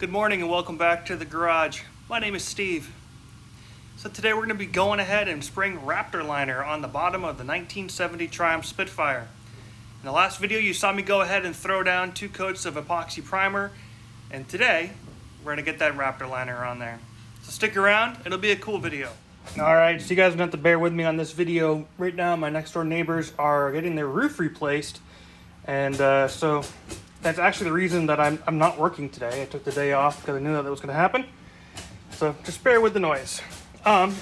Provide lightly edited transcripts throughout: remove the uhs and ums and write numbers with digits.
Good morning and welcome back to the garage. My name is Steve. So today we're going to be going ahead and spraying Raptor Liner on the bottom of the 1970 Triumph Spitfire. In the last video you saw me go ahead and throw down 2 coats of epoxy primer, and today we're going to get that Raptor Liner on there. So stick around, it'll be a cool video. Alright, so you guys don't have to bear with me on this video. Right now my next door neighbors are getting their roof replaced, and so that's actually the reason that I'm not working today. I took the day off because I knew that was going to happen. So just bear with the noise.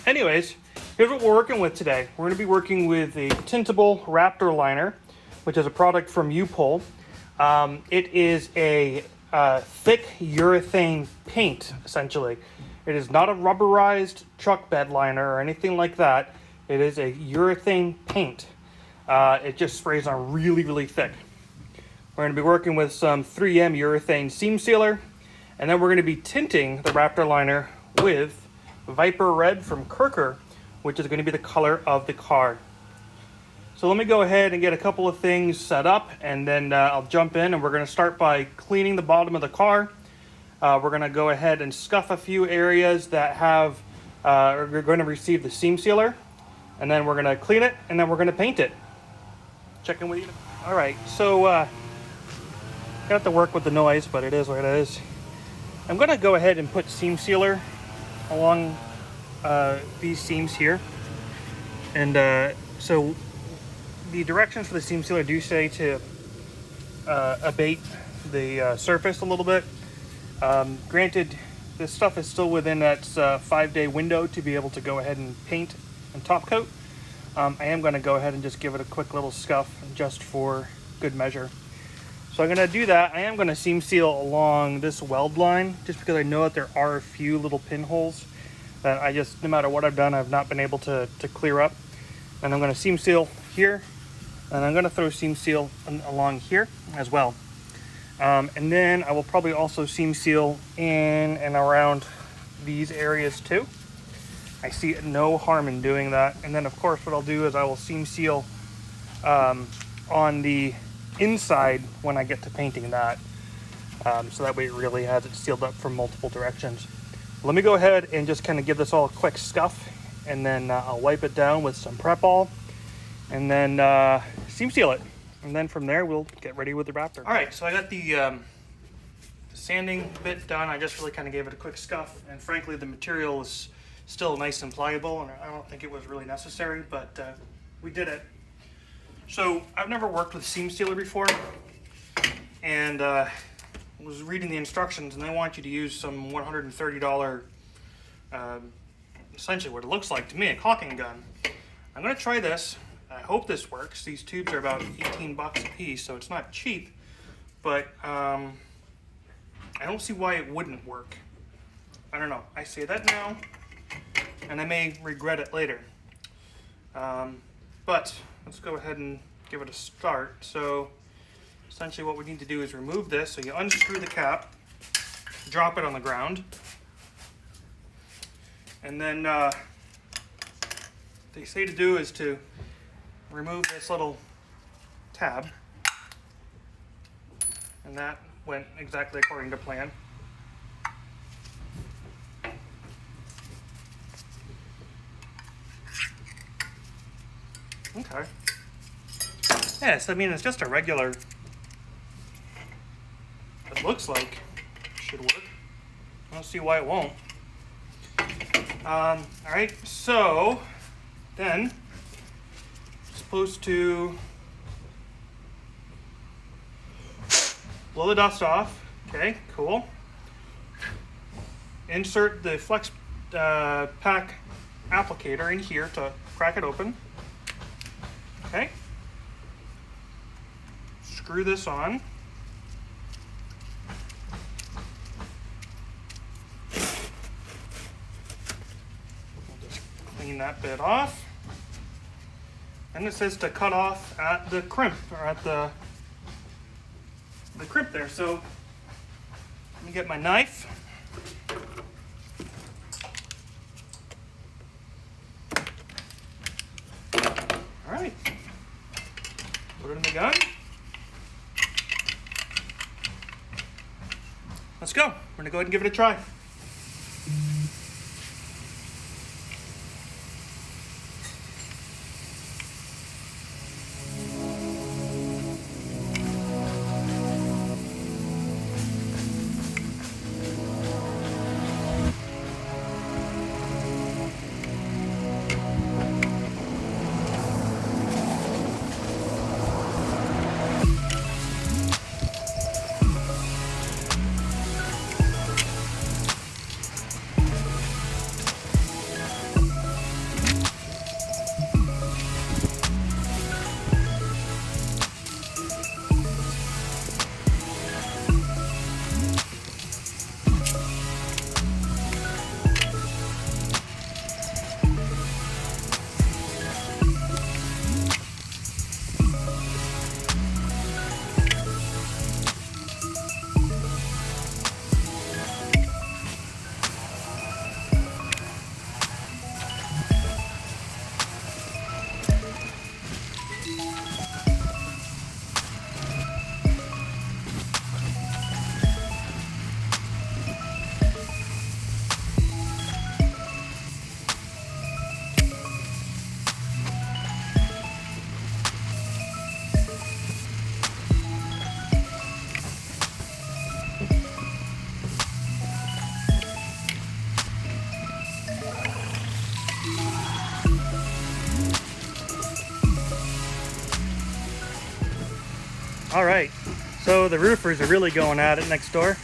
Anyways, here's what we're working with today. We're going to be working with a tintable Raptor Liner, which is a product from U-Pol. It is a thick urethane paint, essentially. It is not a rubberized truck bed liner or anything like that. It is a urethane paint. It just sprays on really, really thick. We're going to be working with some 3M urethane seam sealer, and then we're going to be tinting the Raptor Liner with Viper Red from Kirker, which is going to be the color of the car. So let me go ahead and get a couple of things set up, and then I'll jump in, and we're going to start by cleaning the bottom of the car. We're going to go ahead and scuff a few areas that have are going to receive the seam sealer, and then we're going to clean it, and then we're going to paint it. Check in with you. All right, so got to work with the noise, but it is what it is. I'm going to go ahead and put seam sealer along these seams here, and so the directions for the seam sealer do say to abate the surface a little bit. Granted, this stuff is still within that 5-day window to be able to go ahead and paint and top coat. I am going to go ahead and just give it a quick little scuff just for good measure. So I'm going to do that. I am going to seam seal along this weld line just because I know that there are a few little pinholes that I just, no matter what I've done, I've not been able to clear up. And I'm going to seam seal here, and I'm going to throw seam seal along here as well. And then I will probably also seam seal in and around these areas too. I see no harm in doing that. And then of course what I'll do is I will seam seal on the inside when I get to painting that, so that way it really has it sealed up from multiple directions. Let me go ahead and just kind of give this all a quick scuff, and then I'll wipe it down with some prep all, and then seam seal it, and then from there we'll get ready with the Raptor. All right, so I got the sanding bit done. I just really kind of gave it a quick scuff, and frankly the material is still nice and pliable, and I don't think it was really necessary, but we did it. So I've never worked with seam sealer before, and was reading the instructions, and they want you to use some $130, essentially what it looks like to me, a caulking gun. I'm going to try this. I hope this works. These tubes are about 18 bucks a piece, so it's not cheap, but I don't see why it wouldn't work. I don't know. I say that now, and I may regret it later. But let's go ahead and give it a start. So essentially what we need to do is remove this. So you unscrew the cap, drop it on the ground, and then they say to do is to remove this little tab, and that went exactly according to plan. Okay. Yes, I mean, it's just a regular, it looks like it should work. I don't see why it won't. Alright, so then supposed to blow the dust off. Okay, cool. Insert the flex pack applicator in here to crack it open. Okay. Screw this on. We'll just clean that bit off. And it says to cut off at the crimp, or at the crimp there. So let me get my knife. All right. Put it in the gun. Let's go. we're gonna go ahead and give it a try. All right, so the roofers are really going at it next door.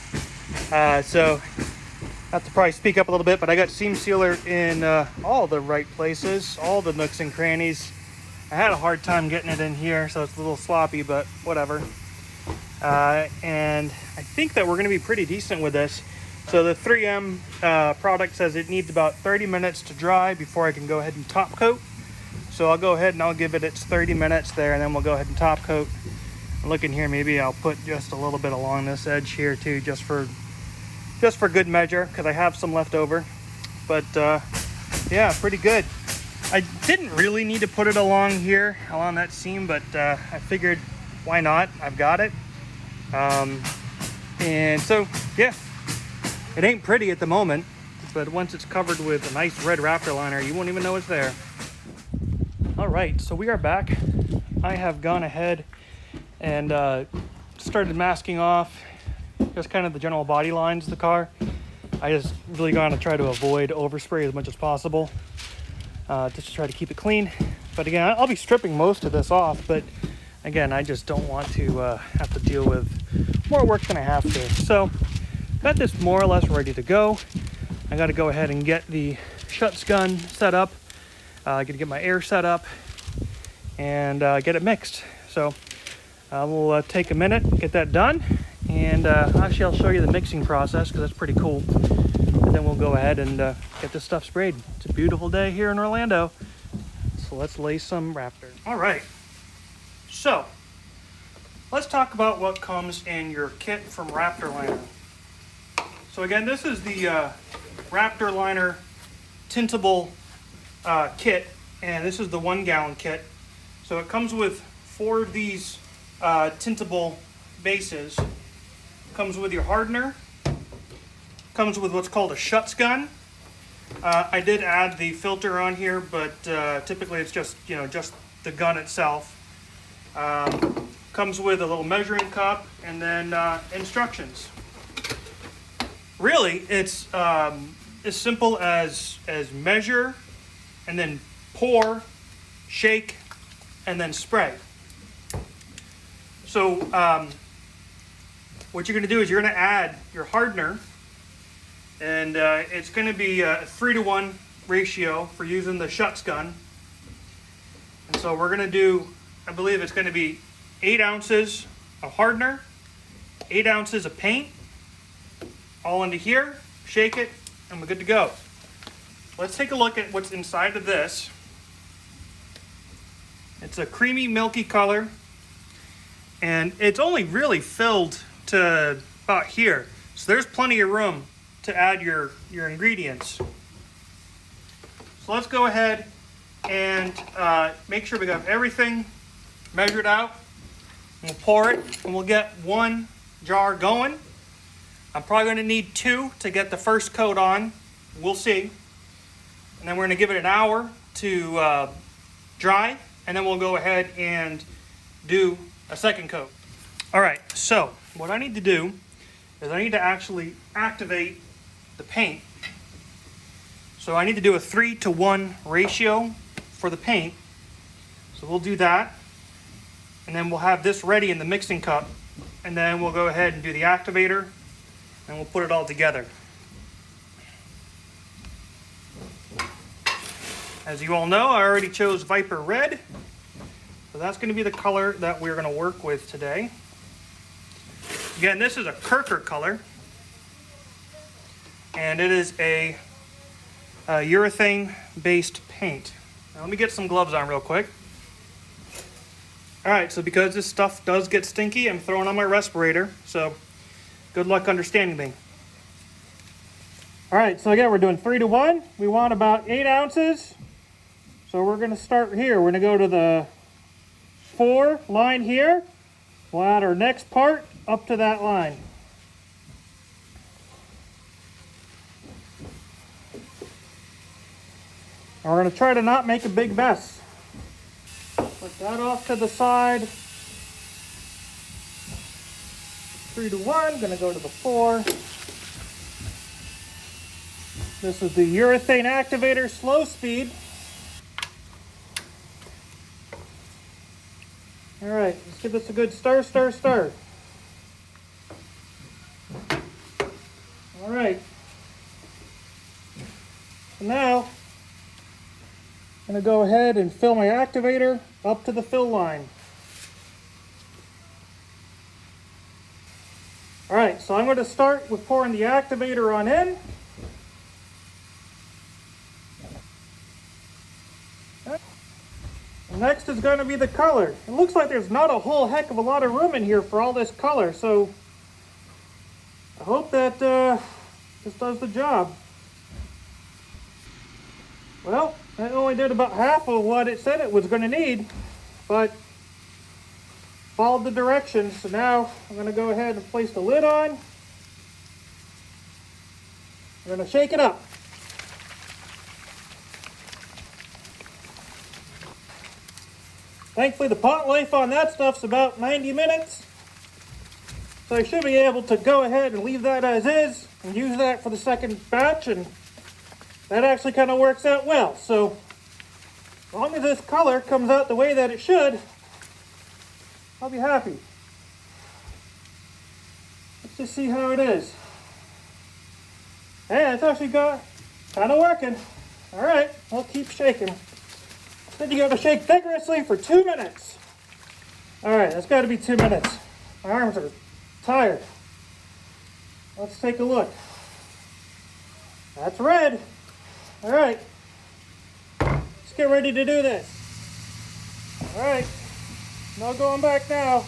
So I have to probably speak up a little bit, but I got seam sealer in all the right places, all the nooks and crannies. I had a hard time getting it in here, so it's a little sloppy, but whatever. And I think that we're gonna be pretty decent with this. So the 3M product says it needs about 30 minutes to dry before I can go ahead and top coat. So I'll go ahead and I'll give it its 30 minutes there, and then we'll go ahead and top coat. Looking here, maybe I'll put just a little bit along this edge here too, just for good measure, because I have some left over. But yeah, pretty good. I didn't really need to put it along here, along that seam, but I figured why not? I've got it. And so yeah, it ain't pretty at the moment, but once it's covered with a nice red Raptor liner, you won't even know it's there. All right, so we are back. I have gone ahead and started masking off just kind of the general body lines of the car. I just really gonna try to avoid overspray as much as possible, just to try to keep it clean. But again, I'll be stripping most of this off, but again, I just don't want to have to deal with more work than I have to. So got this more or less ready to go. I got to go ahead and get the shuts gun set up. I got to get my air set up and get it mixed. So we'll take a minute, get that done, and actually I'll show you the mixing process because that's pretty cool. And then we'll go ahead and get this stuff sprayed. It's a beautiful day here in Orlando, so let's lay some Raptor. All right, so let's talk about what comes in your kit from Raptor Liner. So again, this is the Raptor Liner tintable kit, and this is the 1 gallon kit. So it comes with 4 of these tintable bases. Comes with your hardener. Comes with what's called a shuts gun. I did add the filter on here, but typically it's just just the gun itself. Comes with a little measuring cup and then instructions. Really, it's as simple as measure and then pour, shake, and then spray. So what you're going to do is you're going to add your hardener, and it's going to be a 3-to-1 ratio for using the shuts gun. And so we're going to do, I believe it's going to be 8 ounces of hardener, 8 ounces of paint, all into here, shake it, and we're good to go. Let's take a look at what's inside of this. It's a creamy, milky color, and it's only really filled to about here. So there's plenty of room to add your ingredients. So let's go ahead and make sure we got everything measured out. We'll pour it, and we'll get 1 jar going. I'm probably going to need 2 to get the first coat on. We'll see. And then we're going to give it an hour to dry, and then we'll go ahead and do a second coat. All right, so what I need to do is I need to actually activate the paint. So I need to do a 3-to-1 ratio for the paint. So we'll do that, and then we'll have this ready in the mixing cup, and then we'll go ahead and do the activator, and we'll put it all together. As you all know, I already chose Viper Red, so that's going to be the color that we're going to work with today. Again, this is a Kirker color, and it is a urethane-based paint. Now, let me get some gloves on real quick. Alright, so because this stuff does get stinky, I'm throwing on my respirator, so good luck understanding me. Alright, so again, we're doing 3-to-1. We want about 8 ounces. So we're going to start here. We're going to go to the 4 line here. We'll add our next part up to that line. And we're going to try to not make a big mess. Put that off to the side. 3-to-1, going to go to the 4. This is the urethane activator slow speed. All right, let's give this a good stir, stir, stir. All right. So now, I'm going to go ahead and fill my activator up to the fill line. All right, so I'm going to start with pouring the activator on in. Next is going to be the color. It looks like there's not a whole heck of a lot of room in here for all this color, so I hope that this does the job. Well, I only did about half of what it said it was going to need, but followed the directions. So now I'm going to go ahead and place the lid on. We're going to shake it up. Thankfully, the pot life on that stuff's about 90 minutes. So I should be able to go ahead and leave that as is and use that for the second batch, and that actually kind of works out well. So as long as this color comes out the way that it should, I'll be happy. Let's just see how it is. Hey, it's actually kind of working. All right, I'll keep shaking. Then you got to shake vigorously for 2 minutes. All right, that's got to be 2 minutes. My arms are tired. Let's take a look. That's red. All right, let's get ready to do this. All right, no going back now.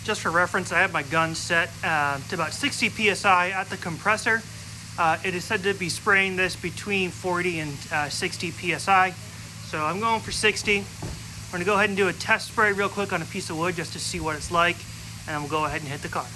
Just for reference, I have my gun set to about 60 psi at the compressor. It is said to be spraying this between 40 and 60 psi. So I'm going for 60. We're going to go ahead and do a test spray real quick on a piece of wood just to see what it's like, and then we'll go ahead and hit the car.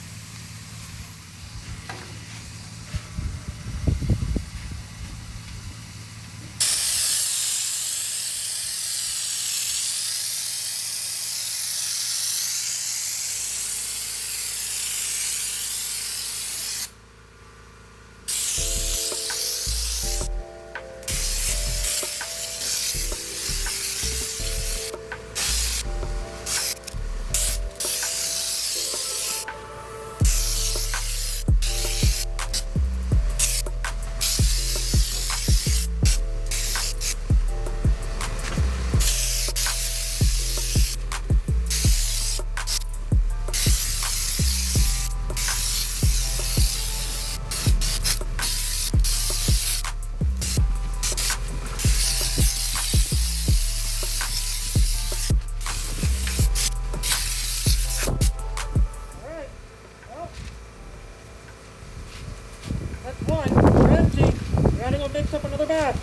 Mix up another batch.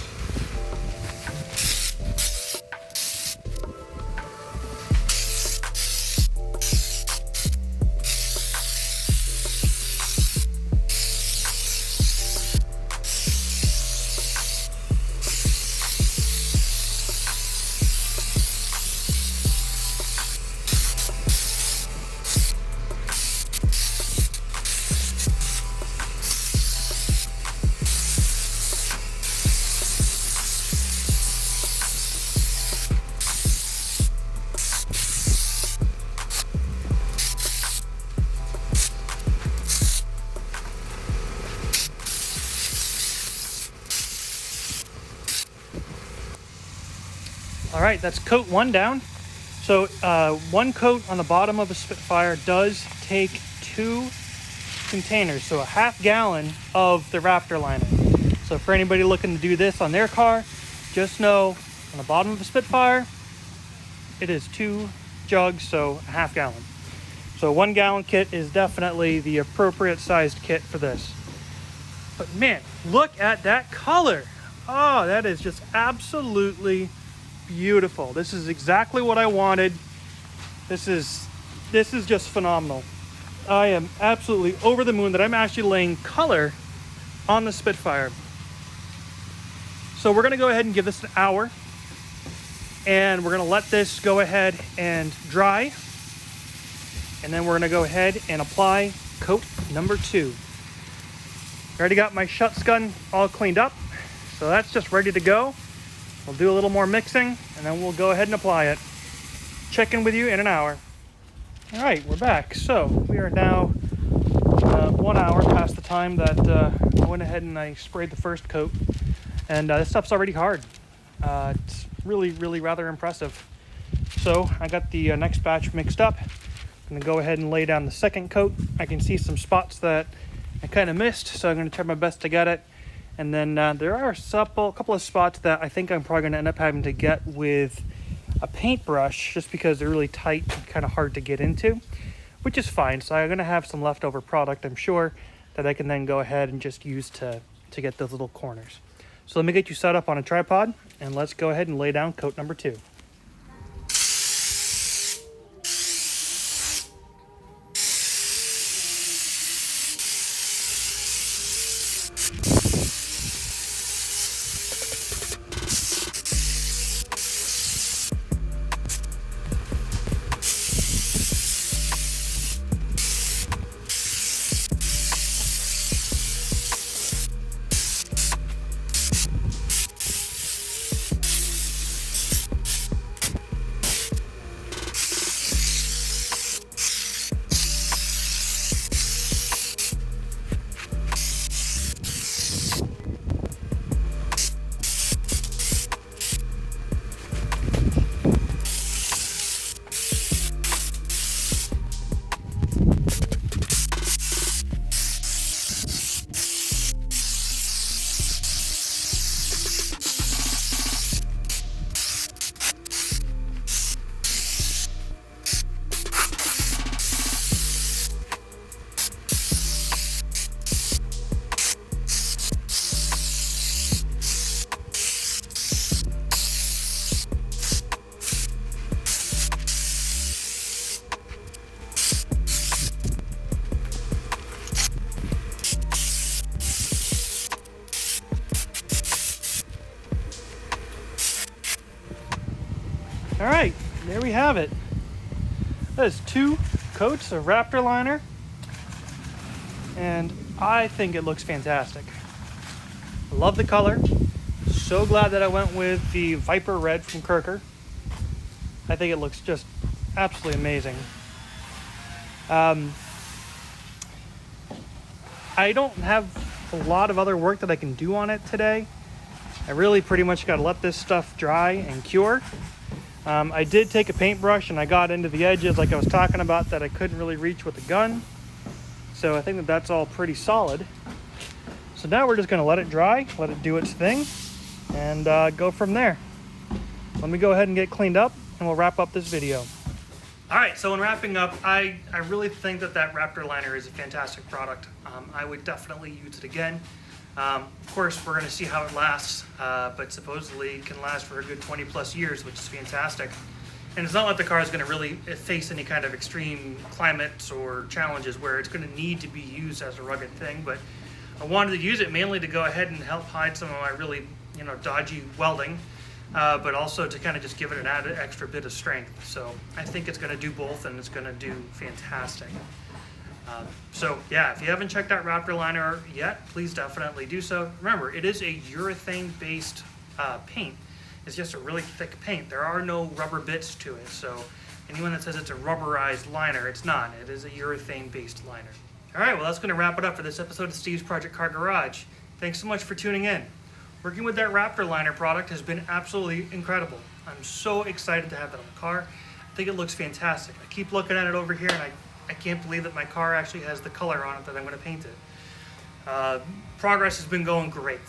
All right, that's coat 1 down. So 1 coat on the bottom of a Spitfire does take 2 containers, so a half gallon of the Raptor Liner. So for anybody looking to do this on their car, just know on the bottom of a Spitfire, it is 2 jugs, so a half gallon. So a 1 gallon kit is definitely the appropriate sized kit for this. But man, look at that color. Oh, that is just absolutely beautiful. This is exactly what I wanted. This is just phenomenal. I am absolutely over the moon that I'm actually laying color on the Spitfire. So we're gonna go ahead and give this an hour, and we're gonna let this go ahead and dry, and then we're gonna go ahead and apply coat number 2. Already got my shuts gun all cleaned up, so that's just ready to go. We'll do a little more mixing, and then we'll go ahead and apply it. Check in with you in an hour. All right, we're back. So we are now 1 hour past the time that I went ahead and I sprayed the first coat, and this stuff's already hard. It's really rather impressive. So I got the next batch mixed up. I'm gonna go ahead and lay down the second coat. I can see some spots that I kind of missed, so I'm gonna try my best to get it. And then there are a couple of spots that I think I'm probably going to end up having to get with a paintbrush, just because they're really tight and kind of hard to get into, which is fine. So I'm going to have some leftover product, I'm sure, that I can then go ahead and just use to get those little corners. So let me get you set up on a tripod, and let's go ahead and lay down coat number 2. All right, there we have it. That is 2 coats of Raptor Liner, and I think it looks fantastic. I love the color. So glad that I went with the Viper Red from Kirker. I think it looks just absolutely amazing. I don't have a lot of other work that I can do on it today. I really pretty much got to let this stuff dry and cure. I did take a paintbrush and I got into the edges like I was talking about that I couldn't really reach with the gun. So I think that that's all pretty solid. So now we're just going to let it dry, let it do its thing, and go from there. Let me go ahead and get cleaned up, and we'll wrap up this video. All right, so in wrapping up, I really think that Raptor Liner is a fantastic product. I would definitely use it again. Of course, we're going to see how it lasts, but supposedly it can last for a good 20 plus years, which is fantastic. And it's not like the car is going to really face any kind of extreme climates or challenges where it's going to need to be used as a rugged thing, but I wanted to use it mainly to go ahead and help hide some of my really, dodgy welding, but also to kind of just give it an added extra bit of strength. So I think it's going to do both, and it's going to do fantastic. So yeah, if you haven't checked out Raptor Liner yet, please definitely do so. Remember, it is a urethane-based paint. It's just a really thick paint. There are no rubber bits to it, so anyone that says it's a rubberized liner, it's not. It is a urethane-based liner. All right, well, that's going to wrap it up for this episode of Steve's Project Car Garage. Thanks so much for tuning in. Working with that Raptor Liner product has been absolutely incredible. I'm so excited to have that on the car. I think it looks fantastic. I keep looking at it over here, and I can't believe that my car actually has the color on it that I'm going to paint it. Progress has been going great.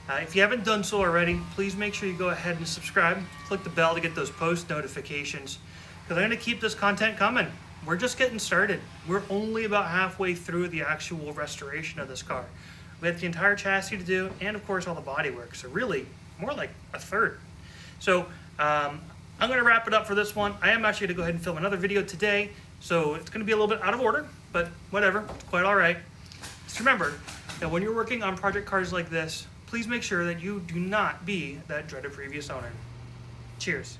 If you haven't done so already, please make sure you go ahead and subscribe. Click the bell to get those post notifications, because I'm going to keep this content coming. We're just getting started. We're only about halfway through the actual restoration of this car. We have the entire chassis to do, and of course all the body work. So really, more like a third. So I'm going to wrap it up for this one. I am actually going to go ahead and film another video today, so it's going to be a little bit out of order, but whatever, it's quite all right. Just remember that when you're working on project cars like this, please make sure that you do not be that dreaded previous owner. Cheers.